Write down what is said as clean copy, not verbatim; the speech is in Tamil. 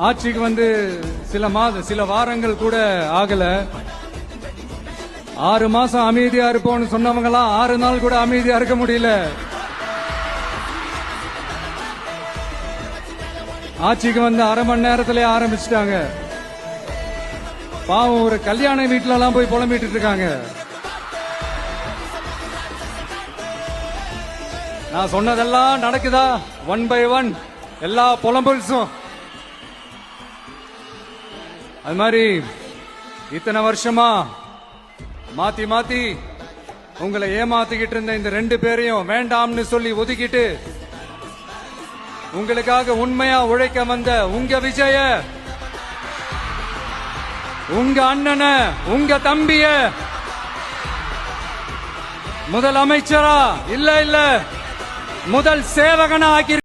ஆட்சிக்கு வந்து சில வாரங்கள் கூட ஆகல. 6 மாசம் அமைதியா இருப்போம்னு சொன்னவங்களாம் 6 நாள் கூட அமைதியா இருக்க முடியல. ஆட்சிக்கு வந்து அரை மணி நேரத்திலே ஆரம்பிச்சுட்டாங்க. பாவம் ஒரு கல்யாண வீட்டுல எல்லாம் போய் புலம்பிட்டு இருக்காங்க. நான் சொன்னதெல்லாம் நடக்குதா? 1 by 1 எல்லா புலம்பல்ஸும். அது மாதிரி இத்தனை வருஷமா மாத்தி மாத்தி உங்களை ஏமாத்திக்கிட்டு இருந்த இந்த 2 பேரையும் வேண்டாம்னு சொல்லி ஒதுக்கிட்டு உங்களுக்காக உண்மையா உழைக்க வந்த உங்க விஜய, உங்க அண்ணன, உங்க தம்பிய முதலமைச்சரா இல்ல முதல் சேவகனா ஆக்கி